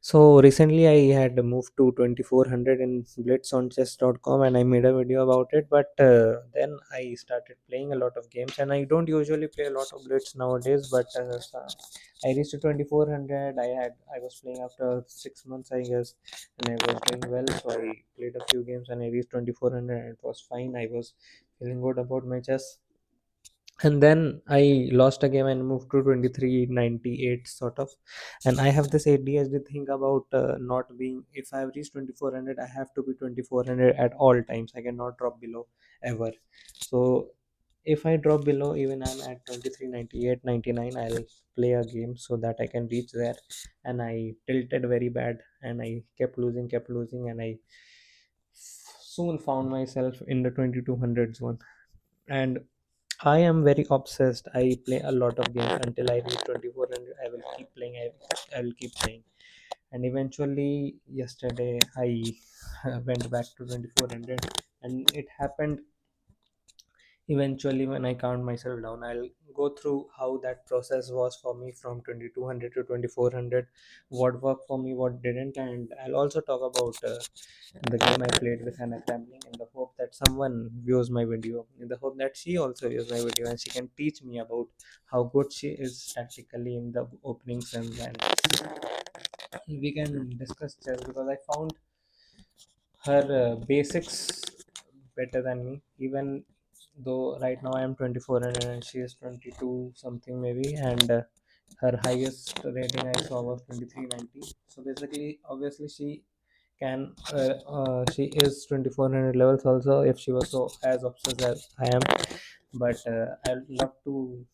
So recently I had moved to 2400 in blitzonchess.com and I made a video about it. But then I started playing a lot of games, and I don't usually play a lot of blitz nowadays. But I reached to 2400. I was playing after 6 months, I guess, and I was doing well. So I played a few games and I reached 2400 and it was fine. I was feeling good about my chess, and then I lost a game and moved to 2398 sort of. And I have this ADHD thing about not being, if I have reached 2400 I have to be 2400 at all times. I cannot drop below ever. So if I drop below, even I'm at 2398 99, I'll play a game so that I can reach there. And I tilted very bad and I kept losing, and I soon found myself in the 2200 zone. And I am very obsessed. I play a lot of games until I reach 2400. I will keep playing. I will keep playing. And eventually, yesterday, I went back to 2400. And it happened eventually when I calmed myself down. I'll go through how that process was for me from 2200 to 2400, what worked for me, what didn't. And I'll also talk about the game I played with Hannah Crampling, in the hope that someone views my video, in the hope that she also views my video and she can teach me about how good she is tactically in the openings. And we can discuss chess because I found her basics better than me, even though right now I am 2400 and she is 22 something maybe. And her highest rating I saw was 2390. So basically, obviously, she is 2400 levels also if she was so as obsessed as I am. But I'd love to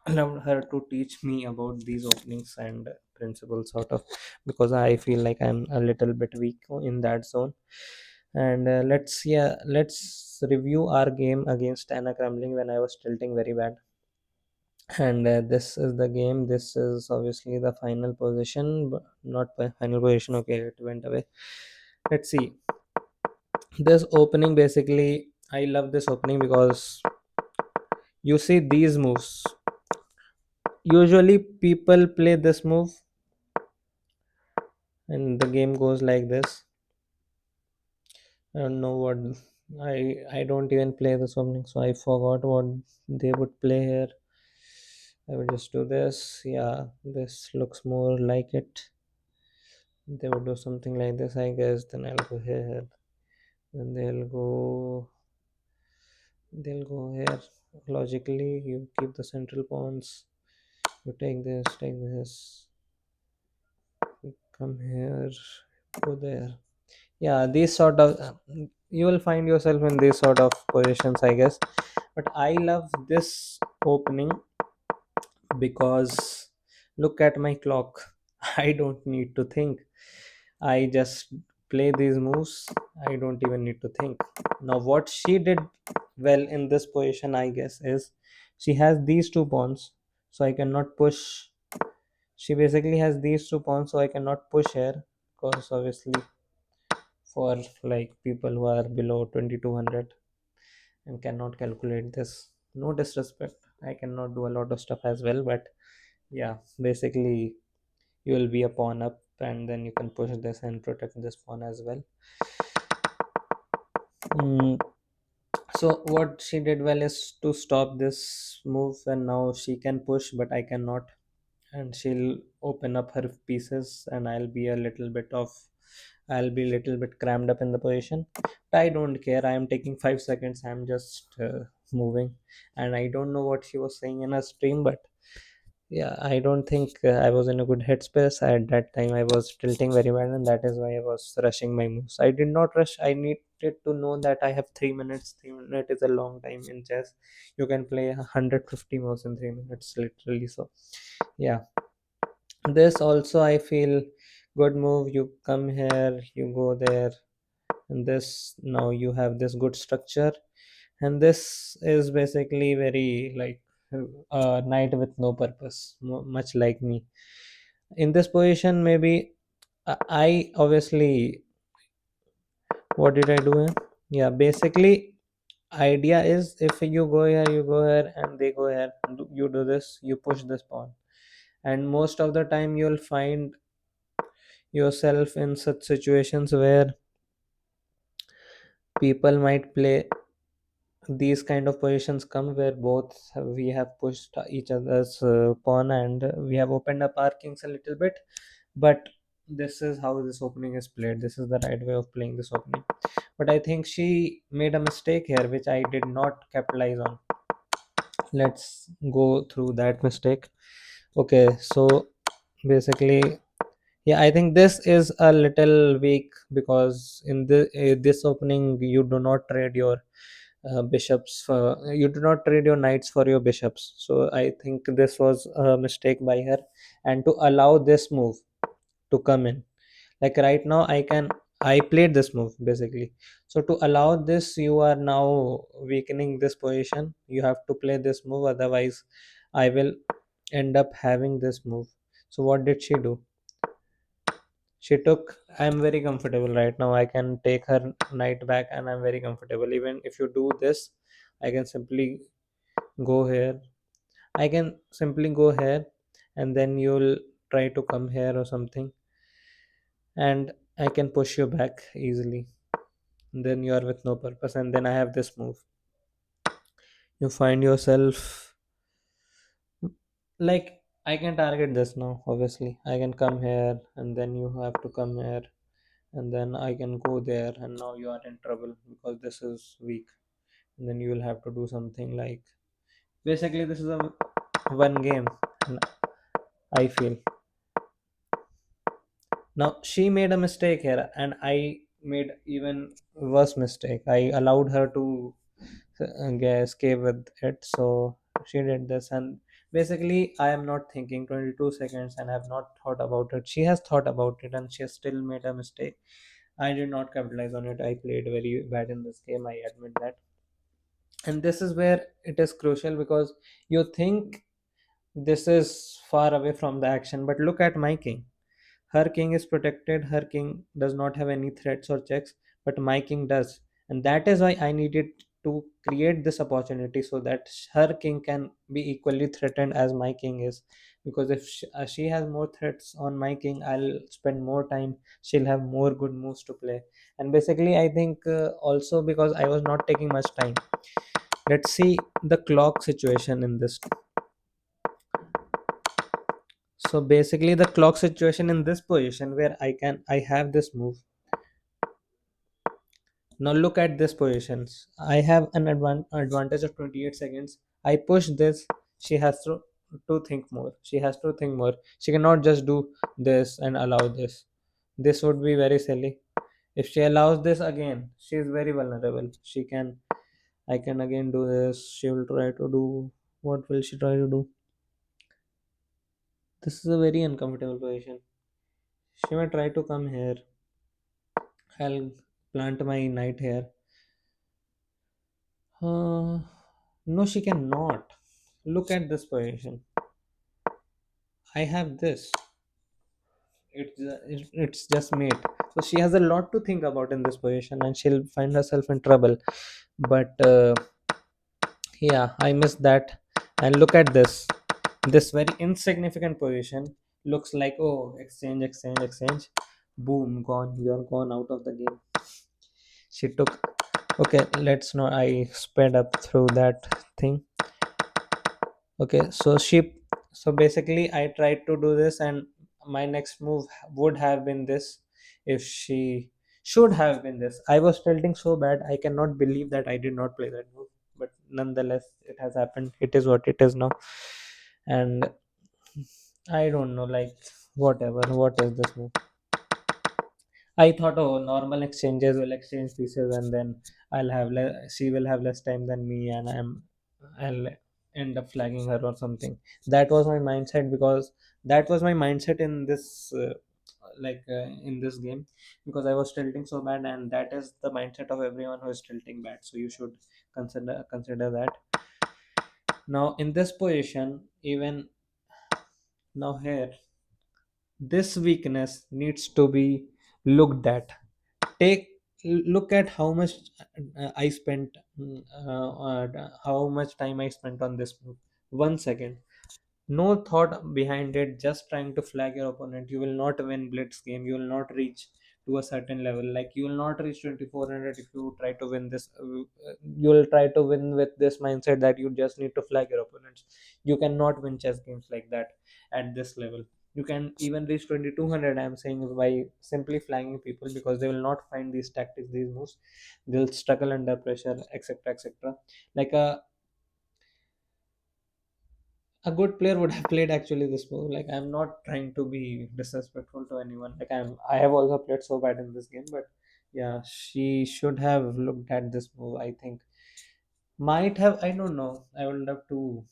love her to teach me about these openings and principles sort of, because I feel like I'm a little bit weak in that zone. And let's review our game against Anna Crumbling when I was tilting very bad. And this is the game. This is obviously the final position, but not final position. Okay, it went away. Let's see this opening. Basically, I love this opening because you see these moves. Usually, people play this move, and the game goes like this. I don't know what I don't even play this opening, so I forgot what they would play here. I will just do this. Yeah, this looks more like it. They would do something like this, I guess. Then I'll go here. Then they'll go here. Logically, you keep the central pawns. You take this, come here, go there. Yeah, these sort of you will find yourself in these sort of positions, I guess. But I love this opening because look at my clock. I don't need to think. I just play these moves. I don't even need to think. Now, what she did well in this position, I guess, is she has these two pawns, so I cannot push. She basically has these two pawns, so I cannot push here, because obviously, for like people who are below 2200 and cannot calculate this, no disrespect, I cannot do a lot of stuff as well. But yeah, basically, you will be a pawn up and then you can push this and protect this pawn as well. Mm, so what she did well is to stop this move, and now she can push but I cannot. And she'll open up her pieces and I'll be a little bit crammed up in the position. But I don't care. I am taking 5 seconds. I'm just moving. And I don't know what she was saying in her stream, but yeah, I don't think I was in a good headspace at that time. I was tilting very well, and that is why I was rushing my moves. I did not rush. I needed to know that I have 3 minutes. 3 minutes is a long time in chess. You can play 150 moves in 3 minutes, literally. So, yeah, this also I feel good move. You come here, you go there, and this now you have this good structure. And this is basically very like a knight with no purpose, much like me in this position. Maybe I obviously, what did I do here? Yeah, basically, idea is if you go here, you go here, and they go here, you do this, you push this pawn. And most of the time you'll find yourself in such situations where people might play these kind of positions come where both we have pushed each other's pawn, and we have opened up our kings a little bit. But this is how this opening is played. This is the right way of playing this opening. But I think she made a mistake here which I did not capitalize on. Let's go through that mistake. Okay, so basically, yeah, I think this is a little weak because in this opening you do not trade your bishops for, you do not trade your knights for your bishops. So I think this was a mistake by her, and to allow this move to come in, like right now I played this move basically. So to allow this, you are now weakening this position. You have to play this move, otherwise I will end up having this move. So what did she do? She took, I'm very comfortable right now. I can take her knight back and I'm very comfortable. Even if you do this, I can simply go here. I can simply go here, and then you'll try to come here or something, and I can push you back easily. Then you are with no purpose, and then I have this move. You find yourself like, I can target this now. Obviously, I can come here, and then you have to come here, and then I can go there, and now you are in trouble because this is weak. And then you will have to do something like, basically this is a one game, and I feel now she made a mistake here, and I made even worse mistake. I allowed her to escape with it, so she did this, and basically I am not thinking 22 seconds and have not thought about it. She has thought about it, and she has still made a mistake. I did not capitalize on it. I played very bad in this game. I admit that. And this is where it is crucial because you think this is far away from the action, but look at my king. Her king is protected. Her king does not have any threats or checks, but my king does. And that is why I needed to create this opportunity so that her king can be equally threatened as my king is. Because if she has more threats on my king, I'll spend more time. She'll have more good moves to play. And basically, I think also because I was not taking much time. Let's see the clock situation in this. So basically, the clock situation in this position where I have this move. Now look at this positions. I have an advantage of 28 seconds. I push this. She has to think more. She has to think more. She cannot just do this and allow this. This would be very silly. If she allows this again, she is very vulnerable. She can, I can again do this. She will try to do, what will she try to do? This is a very uncomfortable position. She may try to come here. I'll plant my knight here. No, she cannot. Look at this position. I have this. It's just mate. So she has a lot to think about in this position, and she'll find herself in trouble. But yeah, I missed that. And look at this. This very insignificant position looks like, oh, exchange, exchange, exchange. Boom, gone. You're gone out of the game. She took. Okay, let's know. I sped up through that thing. Okay, so basically I tried to do this, and my next move would have been this. If she should have been this, I was tilting so bad. I cannot believe that I did not play that move, but nonetheless it has happened. It is what it is now. And I don't know, like, whatever, what is this move? I thought, oh, normal exchanges will exchange pieces, and then she will have less time than me, and I'll end up flagging her or something. That was my mindset, because that was my mindset in this, in this game, because I was tilting so bad, and that is the mindset of everyone who is tilting bad. So you should consider that. Now in this position, even now here, this weakness needs to be looked at. Take look at how much I spent, how much time I spent on this move. 1 second. No thought behind it, just trying to flag your opponent. You will not win blitz game, you will not reach to a certain level. Like you will not reach 2400 if you try to win this. You will try to win with this mindset that you just need to flag your opponents. You cannot win chess games like that at this level. You can even reach 2200, I'm saying, by simply flagging people, because they will not find these tactics, these moves. They'll struggle under pressure, etc., etc. Like a good player would have played actually this move. Like I'm not trying to be disrespectful to anyone. Like I have also played so bad in this game, but yeah, she should have looked at this move, I think. Might have, I don't know. I would love to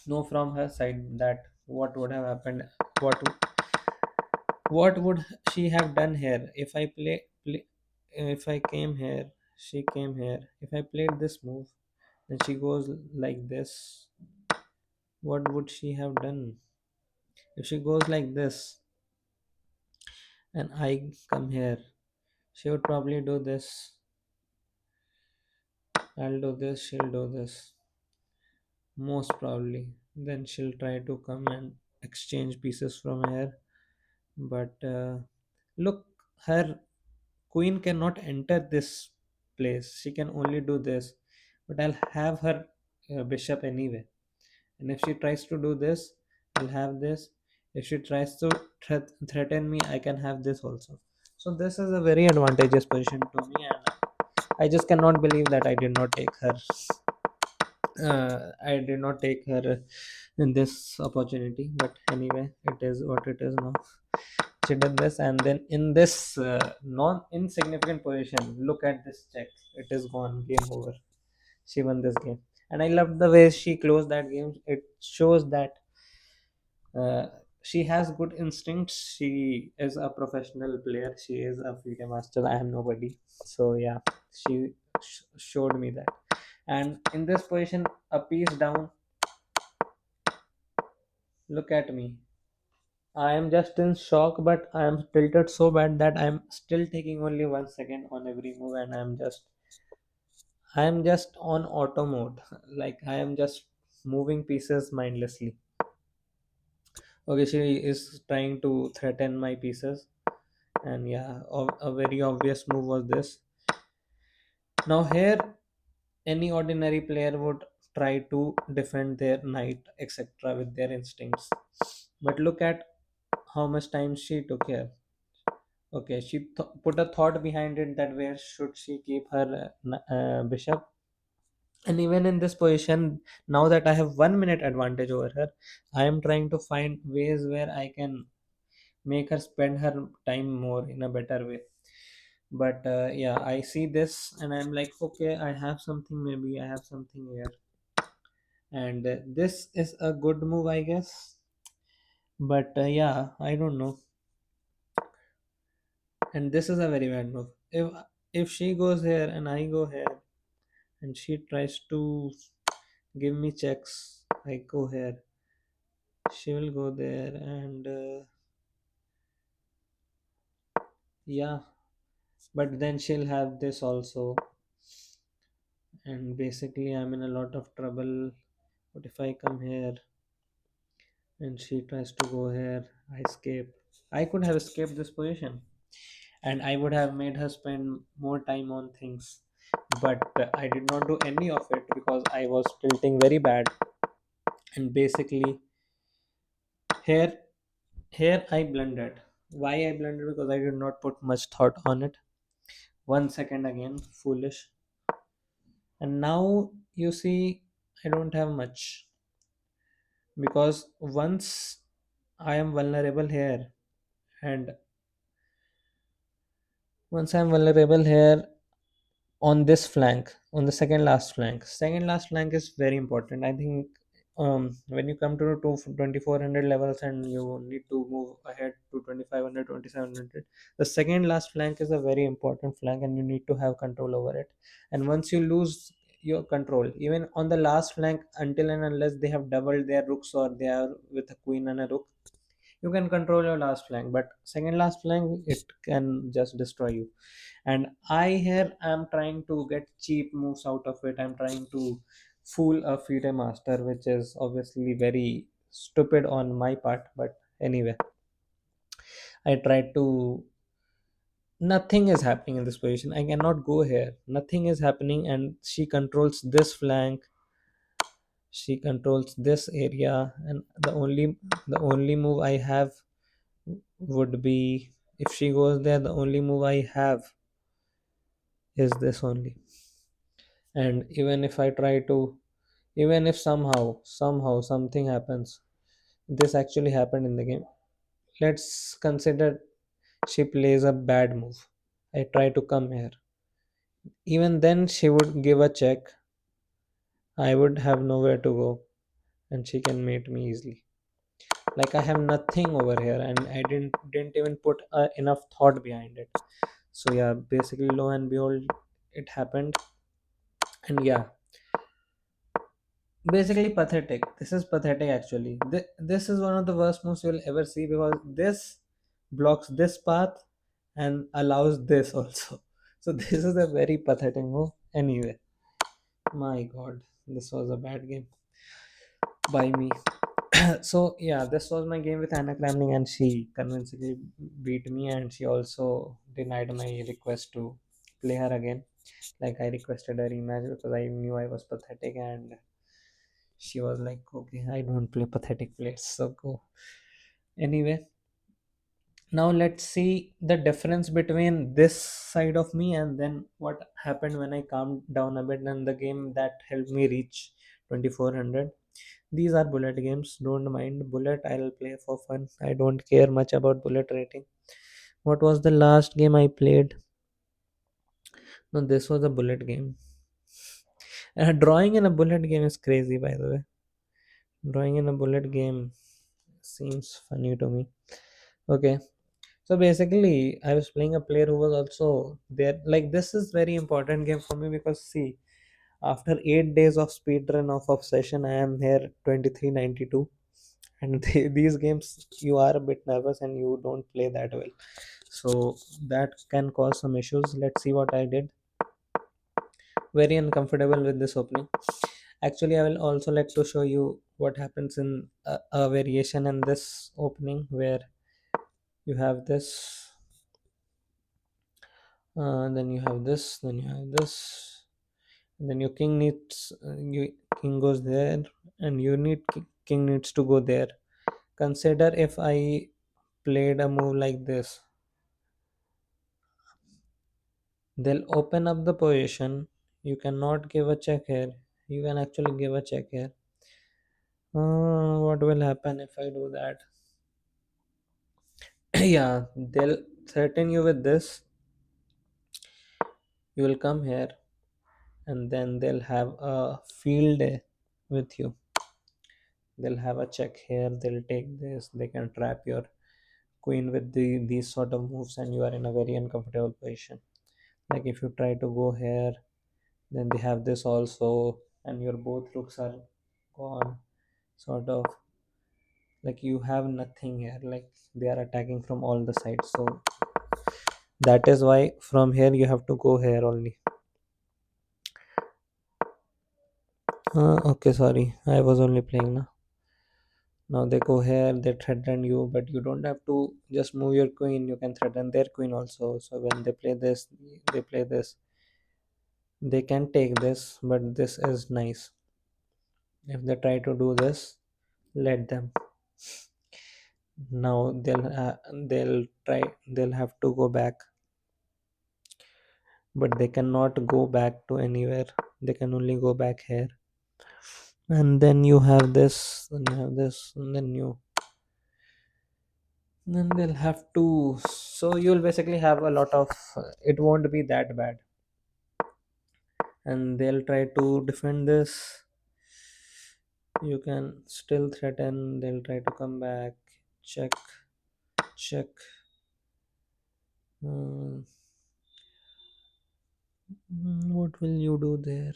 know from her side that what would have happened. What would she have done here if I play if I came here, she came here, if I played this move, then she goes like this. What would she have done if she goes like this and I come here? She would probably do this. I'll do this, she'll do this. Most probably. Then she'll try to come and exchange pieces from here. But look, her queen cannot enter this place. She can only do this. But I'll have her bishop anyway. And if she tries to do this, I'll have this. If she tries to threaten me, I can have this also. So this is a very advantageous position to me, and I just cannot believe that I did not take her. I did not take her in this opportunity. But anyway, it is what it is now. She did this, and then in this non-insignificant position, look at this check. It is gone. Game over. She won this game, and I loved the way she closed that game. It shows that uh, she has good instincts. She is a professional player. She is a FIDE master. I am nobody. So yeah, she showed me that. And in this position, a piece down. Look at me. I am just in shock, but I am tilted so bad that I am still taking only 1 second on every move, and I am just on auto mode. Like I am just moving pieces mindlessly. Okay, she is trying to threaten my pieces, and yeah, a very obvious move was this. Now here, any ordinary player would try to defend their knight, etc., with their instincts. But look at how much time she took here. Okay, she put a thought behind it, that where should she keep her bishop. And even in this position, now that I have 1 minute advantage over her, I am trying to find ways where I can make her spend her time more in a better way. But yeah, I see this and I'm like, okay, I have something, maybe I have something here. And this is a good move, I guess. But yeah, I don't know. And this is a very bad move. If she goes here and I go here, and she tries to give me checks, I go here, she will go there, and yeah, but then she'll have this also, and basically I'm in a lot of trouble. What if I come here and she tries to go here? I escape. I could have escaped this position, and I would have made her spend more time on things, but I did not do any of it because I was tilting very bad. And basically here here I blundered. Why I blundered? Because I did not put much thought on it. 1 second again, foolish. And now you see, I don't have much, because once I am vulnerable here, and once I'm vulnerable here on this flank, on the second last flank is very important, I think. When you come to 2400 levels and you need to move ahead to 2500, 2700, the second last flank is a very important flank, and you need to have control over it. And once you lose your control even on the last flank, until and unless they have doubled their rooks or they are with a queen and a rook, you can control your last flank. But second last flank, it can just destroy you. And I here am trying to get cheap moves out of it. I'm trying to fool a FIDE master, which is obviously very stupid on my part, but anyway, I tried to. Nothing is happening in this position. I cannot go here. Nothing is happening, and she controls this flank. She controls this area, and the only move I have would be, if she goes there, the only move I have is this only. And even if I try to, even if somehow something happens, this actually happened in the game. Let's consider she plays a bad move. I try to come here. Even then, she would give a check. I would have nowhere to go, and she can mate me easily. Like I have nothing over here, and I didn't even put enough thought behind it. So yeah, basically, lo and behold, it happened. And yeah, basically pathetic. This is pathetic actually. This is one of the worst moves you'll ever see, because this blocks this path and allows this also. So this is a very pathetic move. Anyway, my god, this was a bad game by me. So yeah, this was my game with Anna Clamling, and she convincingly beat me, and she also denied my request to play her again. Like I requested a rematch because I knew I was pathetic, and she was like, "Okay, I don't play pathetic players, so go." Anyway, now let's see the difference between this side of me and then what happened when I calmed down a bit, and the game that helped me reach 2400. These are bullet games. Don't mind bullet. I'll play for fun. I don't care much about bullet rating. What was the last game I played? No, this was a bullet game. Drawing in a bullet game is crazy, by the way. Drawing in a bullet game seems funny to me. Okay, so basically, I was playing a player who was also there. Like this is very important game for me because see, after 8 days of speedrun of obsession, I am here 2392, and these games you are a bit nervous and you don't play that well, so that can cause some issues. Let's see what I did. Very uncomfortable with this opening. Actually, I will also like to show you what happens in a variation in this opening, where you have this, then you have this, then you have this, and then your king needs, you king goes there, and you need king needs to go there. Consider if I played a move like this, they'll open up the position. You cannot give a check here. You can actually give a check here. What will happen if I do that? Yeah, they'll threaten you with this. You will come here, and then they'll have a field day with you. They'll have a check here. They'll take this. They can trap your queen with these sort of moves, and you are in a very uncomfortable position. Like if you try to go here, then they have this also, and your both rooks are gone. Sort of like you have nothing here. Like they are attacking from all the sides. So that is why from here you have to go here only. Okay, sorry, I was only playing now. Now they go here, they threaten you, but you don't have to just move your queen. You can threaten their queen also. So when they play this, they play this. They can take this, but this is nice. If they try to do this, let them. Now they'll have to go back, but they cannot go back to anywhere. They can only go back here. And then you have this, and you have this, and then they'll have to. So you'll basically have a lot of. It won't be that bad, and they'll try to defend this. You can still threaten. They'll try to come back. Check, check. Hmm, what will you do there?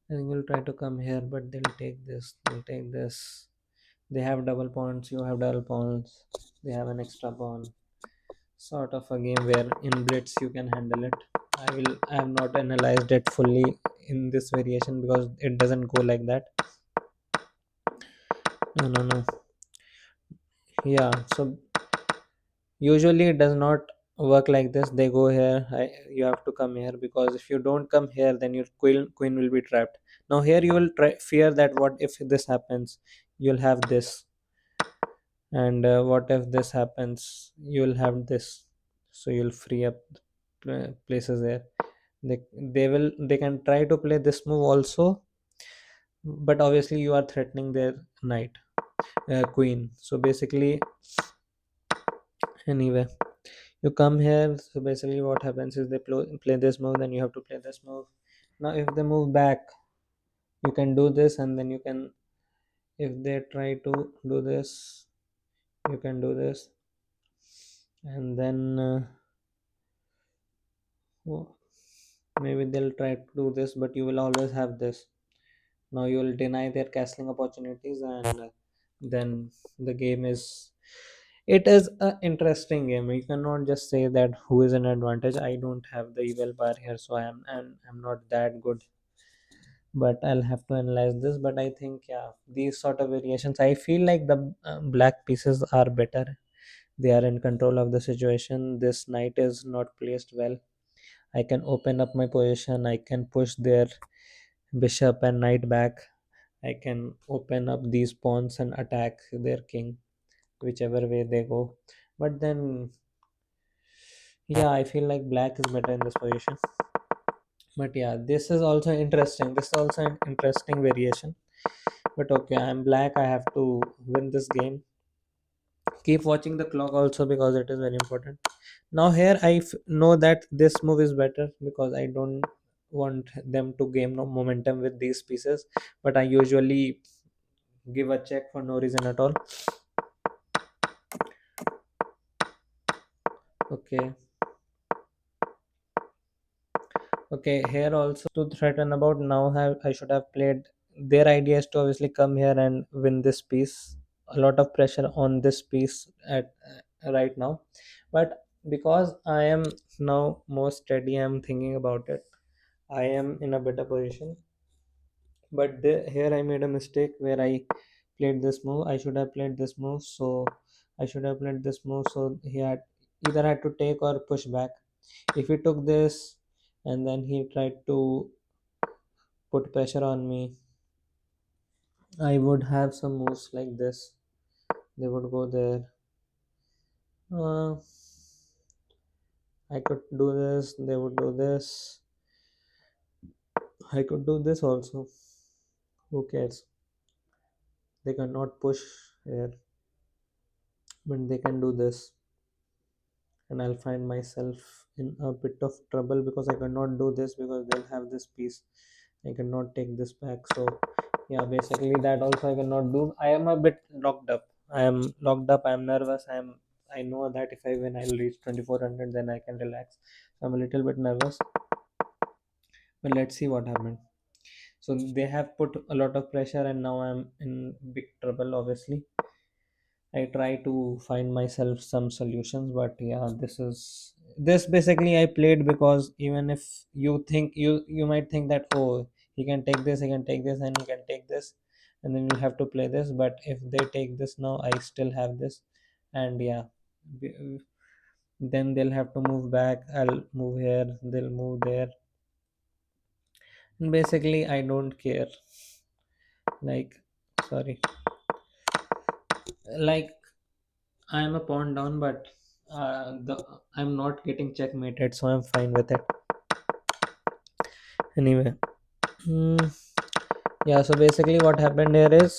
I think you'll try to come here, but they'll take this. They'll take this. They have double pawns. You have double pawns. They have an extra pawn. Sort of a game where in blitz you can handle it. I have not analyzed it fully in this variation because it doesn't go like that. No, no, no. Yeah, so usually it does not work like this. They go here, you have to come here, because if you don't come here, then your queen will be trapped. Now here you will try fear that what if this happens, you'll have this, and what if this happens, you'll have this. So you'll free up places there. They can try to play this move also, but obviously you are threatening their knight, queen. So basically, anyway, you come here. So basically what happens is they play this move, then you have to play this move. Now if they move back, you can do this, and then you can, if they try to do this, you can do this, and then oh, maybe they'll try to do this, but you will always have this. Now you will deny their castling opportunities, and then the game is, it is a interesting game. You cannot just say that who is an advantage. I don't have the evil bar here, so I'm not that good, but I'll have to analyze this. But I think, yeah, these sort of variations, I feel like the black pieces are better. They are in control of the situation. This knight is not placed well. I can open up my position. I can push their bishop and knight back. I can open up these pawns and attack their king, whichever way they go. But then, yeah, I feel like black is better in this position. But yeah, this is also interesting. This is also an interesting variation. But okay, I'm black. I have to win this game. Keep watching the clock also, because it is very important. Now here know that this move is better, because I don't want them to gain no momentum with these pieces. But I usually give a check for no reason at all. Okay. Okay, here also to threaten about, now have I should have played. Their idea is to obviously come here and win this piece. A lot of pressure on this piece at right now, but because I am now more steady, I'm thinking about it. I am in a better position. But here I made a mistake where I played this move. I should have played this move. So I should have played this move. So he had either had to take or push back. If he took this and then he tried to put pressure on me, I would have some moves like this. They would go there. Uh, I could do this. They would do this. I could do this also. Who cares? They cannot push here, but they can do this, and I'll find myself in a bit of trouble, because I cannot do this because they'll have this piece. I cannot take this back. So yeah, basically that also I cannot do. I am a bit locked up. I am locked up. I am nervous. I know that if I win, I'll reach 2400. Then I can relax. So I'm a little bit nervous, but let's see what happens. So they have put a lot of pressure, and now I'm in big trouble. Obviously, I try to find myself some solutions, but yeah, this basically I played, because even if you might think that, oh, he can take this, he can take this, and he can take this, and then you have to play this. But if they take this now, I still have this, and yeah, b- then they'll have to move back. I'll move here, they'll move there, and basically I don't care. Like, sorry, like I'm a pawn down, but I'm not getting checkmated, so I'm fine with it. Anyway, hmm, yeah. So basically, what happened here is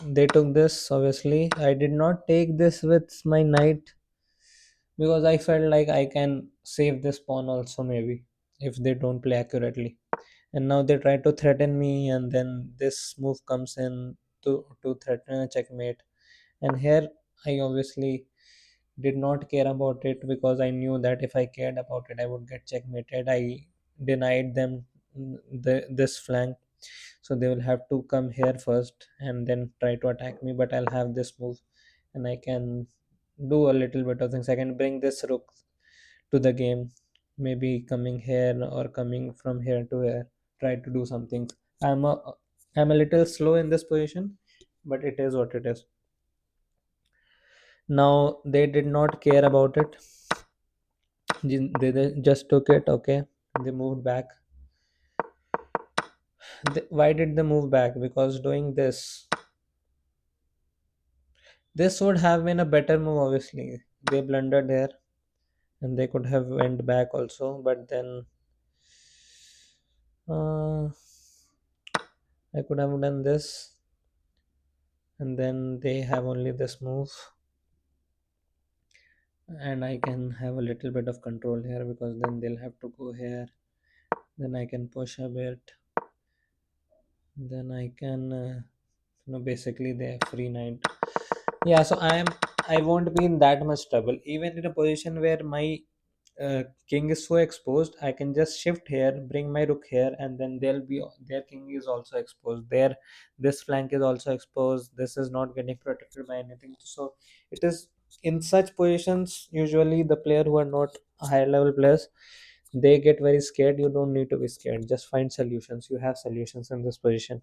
they took this. Obviously, I did not take this with my knight, because I felt like I can save this pawn also, maybe if they don't play accurately. And now they try to threaten me, and then this move comes in to threaten a checkmate. And here I obviously did not care about it, because I knew that if I cared about it, I would get checkmated. I denied them this flank, so they will have to come here first and then try to attack me. But I'll have this move, and I can do a little bit of things. I can bring this rook to the game, maybe coming here or coming from here to here, try to do something. I'm a I'm a little slow in this position, but it is what it is. Now they did not care about it. They just took it. Okay, they moved back. Why did they move back? Because doing this would have been a better move. Obviously, they blundered here, and they could have went back also. But then uh, I could have done this, and then they have only this move, and I can have a little bit of control here because then they'll have to go here. Then I can push a bit. Then I can, basically they have free knight. Yeah, so I won't be in that much trouble. Even in a position where my king is so exposed, I can just shift here, bring my rook here, and then their king is also exposed. This flank is also exposed. This is not getting protected by anything. So it is in such positions usually the player who are not higher level players, they get very scared. You don't need to be scared. Just find solutions. You have solutions in this position.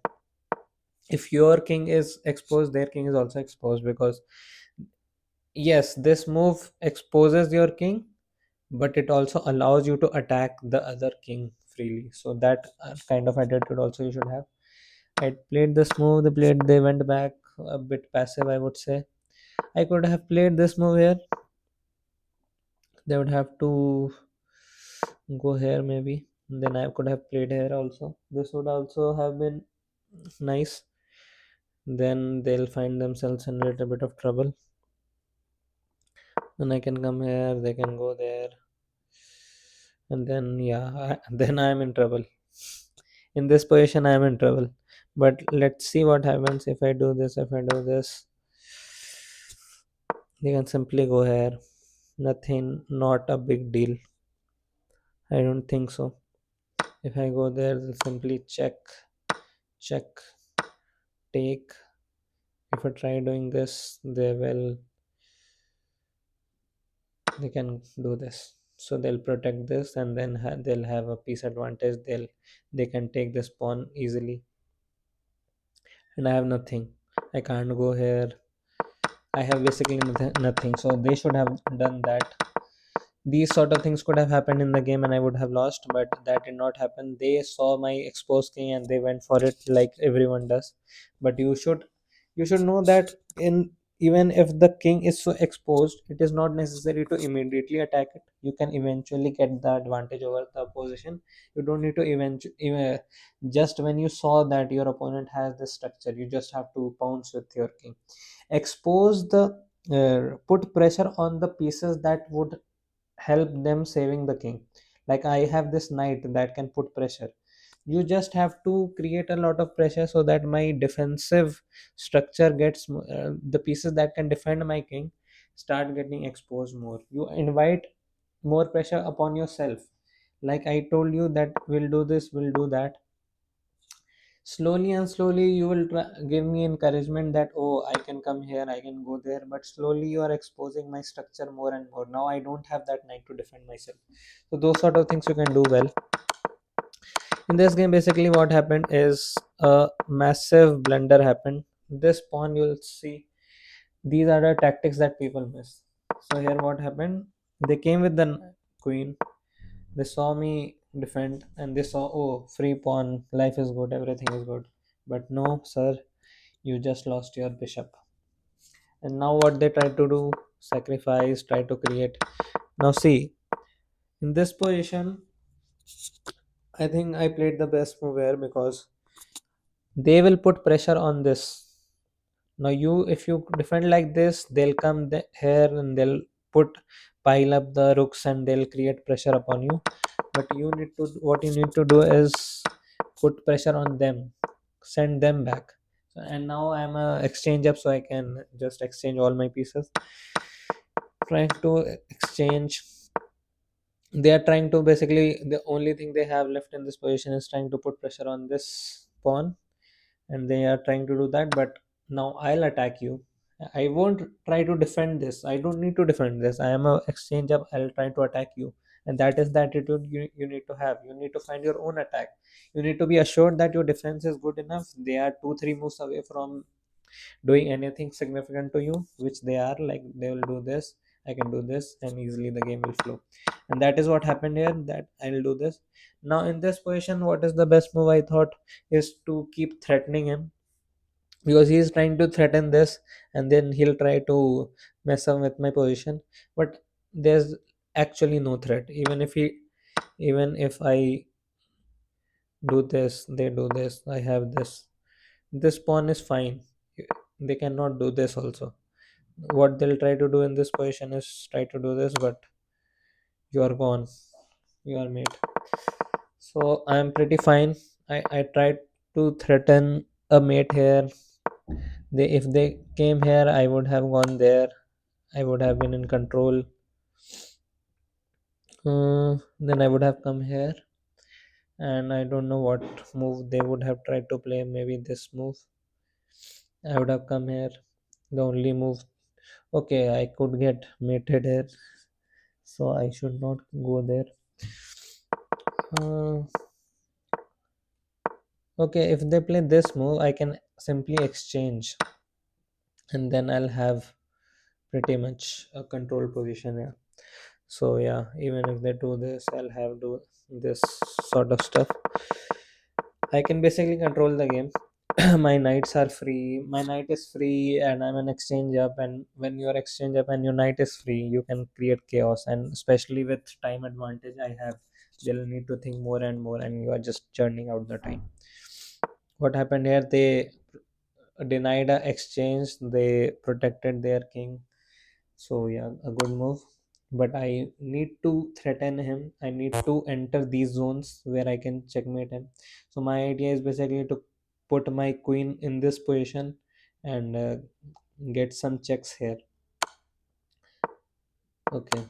If your king is exposed, their king is also exposed, because yes, this move exposes your king, but it also allows you to attack the other king freely. So that kind of attitude also you should have. I played this move, they went back a bit passive, I would say. I could have played this move here. They would have to go here maybe. Then I could have played here also. This would also have been nice. Then they'll find themselves in a little bit of trouble. Then I can come here, they can go there, and then yeah, then I am in trouble. In this position, I am in trouble. But let's see what happens if I do this. If I do this, they can simply go here. Nothing, not a big deal. I don't think so. If I go there, they'll simply check, take. If I try doing this, they can do this. So they'll protect this, and then they'll have a piece advantage. They can take this pawn easily, and I have nothing. I can't go here. I have basically nothing. So they should have done that. These sort of things could have happened in the game and I would have lost, but that did not happen. They saw my exposed king and they went for it like everyone does. But you should know that in even if the king is so exposed, it is not necessary to immediately attack it. You can eventually get the advantage over the opposition. You don't need to eventually, just when you saw that your opponent has this structure, you just have to pounce with your king. Expose the put pressure on the pieces that would help them saving the king. Like I have this knight that can put pressure. You just have to create a lot of pressure so that my defensive structure gets the pieces that can defend my king start getting exposed more. You invite more pressure upon yourself. Like I told you that we'll do this, we'll do that. Slowly and slowly you will give me encouragement that, oh, I can come here, I can go there, but slowly you are exposing my structure more and more. Now I don't have that knight to defend myself. So those sort of things you can do well. In this game, basically what happened is a massive blunder happened. This pawn, you'll see, these are the tactics that people miss. So here what happened, they came with the queen. They saw me defend and they saw, oh, free pawn, life is good, everything is good. But no, sir, you just lost your bishop. And now what they try to do, sacrifice, try to create. Now see, in this position, I think I played the best move here because they will put pressure on this. Now you, if you defend like this, they'll come here and they'll pile up the rooks and they'll create pressure upon you. But what you need to do is put pressure on them, send them back. And now I'm a exchange up, so I can just exchange all my pieces. Trying to exchange, they are trying to, basically the only thing they have left in this position is trying to put pressure on this pawn, and they are trying to do that. But now I'll attack you. I won't try to defend this. I don't need to defend this. I am a exchange up. I'll try to attack you. and that is the attitude you need to have. You need to find your own attack. You need to be assured that your defense is good enough. They are 2 3 moves away from doing anything significant to you, which they are. Like, they will do this, I can do this, and easily the game will flow. And that is what happened here, that I'll do this. Now in this position, what is the best move, I thought, is to keep threatening him, because he is trying to threaten this, and then he'll try to mess up with my position. But there's actually no threat. Even if I do this, they do this, I have this pawn is fine. They cannot do this also. What they'll try to do in this position is try to do this, but you are gone, you are mate. So I'm pretty fine. I tried to threaten a mate here. If they came here, I would have gone there. I would have been in control. Then I would have come here, and I don't know what move they would have tried to play. Maybe this move. I would have come here. The only move. Okay, I could get mated here, so I should not go there. Uh, okay, if they play this move, I can simply exchange, and then I'll have pretty much a control position. Yeah. So yeah, even if they do this, I'll have do this sort of stuff. I can basically control the game. My knights are free. My knight is free, and I'm an exchange up. And when you're exchange up and your knight is free, you can create chaos. And especially with time advantage, I have. They'll need to think more and more, and you are just churning out the time. What happened here? They denied a exchange. They protected their king. So yeah, a good move. But I need to threaten him. I need to enter these zones where I can checkmate him. So my idea is basically to put my queen in this position and get some checks here. Okay.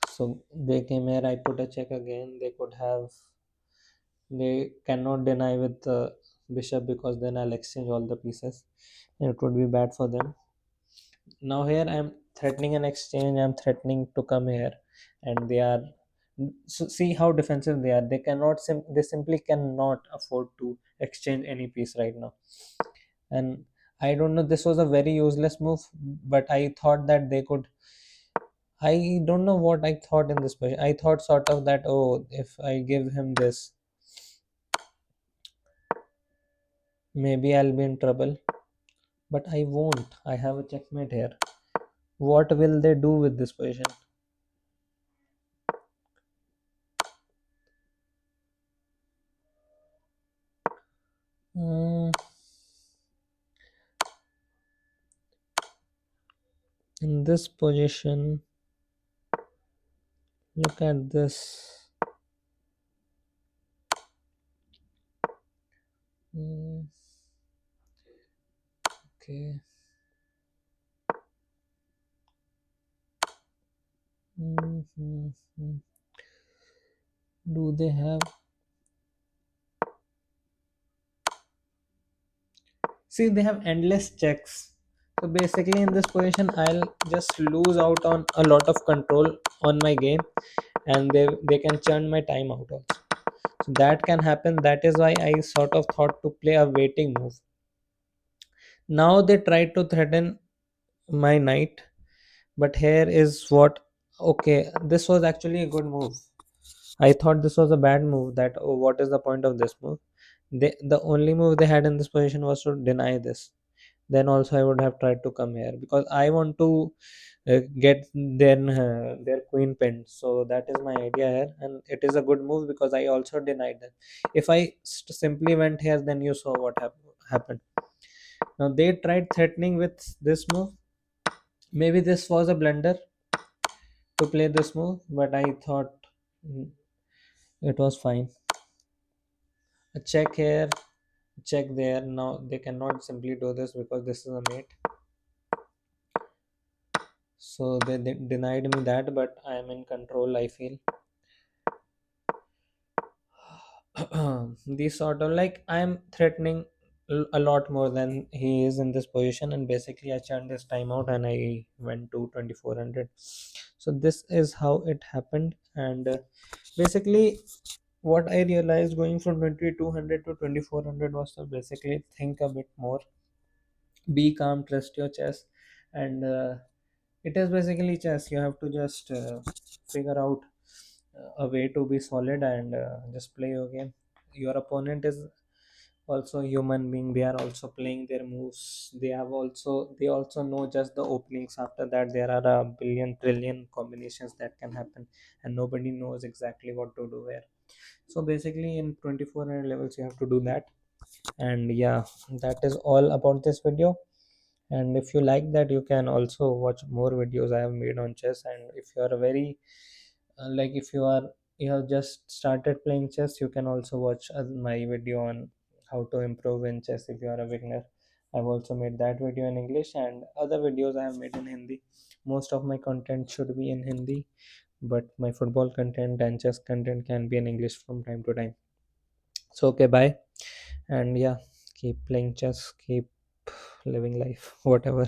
So they came here. I put a check again. They could have. They cannot deny with the bishop, because then I'll exchange all the pieces. And it would be bad for them. Now here I'm threatening an exchange. I'm threatening to come here, and they are. So see how defensive they are. They simply cannot afford to exchange any piece right now. And I don't know, this was a very useless move, but I thought that they could. I don't know what I thought in this position. I thought sort of that, oh, if I give him this, maybe I'll be in trouble. But I won't. I have a checkmate here. What will they do with this position? Mm, in this position, look at this. Mm, okay. Mm-hmm. Do they have? See, they have endless checks. So basically, in this position, I'll just lose out on a lot of control on my game, and they can churn my time out also. So that can happen. That is why I sort of thought to play a waiting move. Now they try to threaten my knight, but here is what. Okay, this was actually a good move. I thought this was a bad move. That, oh, what is the point of this move? The only move they had in this position was to deny this. Then also I would have tried to come here, because I want to get their queen pinned. So that is my idea here, and it is a good move because I also denied them. If I simply went here, then you saw what happened. Now they tried threatening with this move. Maybe this was a blunder to play this move, but I thought mm, it was fine. A check here, check there. Now they cannot simply do this because this is a mate. So they denied me that, but I am in control, I feel. These sort of, like, I am threatening a lot more than he is in this position, and basically I churned his timeout and I went to 2400. So this is how it happened. And basically what I realized going from 2200 to 2400 was to basically think a bit more, be calm, trust your chess. And it is basically chess. You have to just figure out a way to be solid and just play your game. Your opponent is also a human being. They are also playing their moves. They also know just the openings. After that there are a billion trillion combinations that can happen, and nobody knows exactly what to do where. So basically in 2400 levels you have to do that. And yeah, that is all about this video. And if you like that, you can also watch more videos I have made on chess. And if you are a very like if you have just started playing chess, you can also watch my video on how to improve in chess if you are a beginner. I've also made that video in English, and other videos I have made in Hindi. Most of my content should be in Hindi, but my football content and chess content can be in English from time to time. So okay, bye. And yeah, keep playing chess, keep living life, whatever.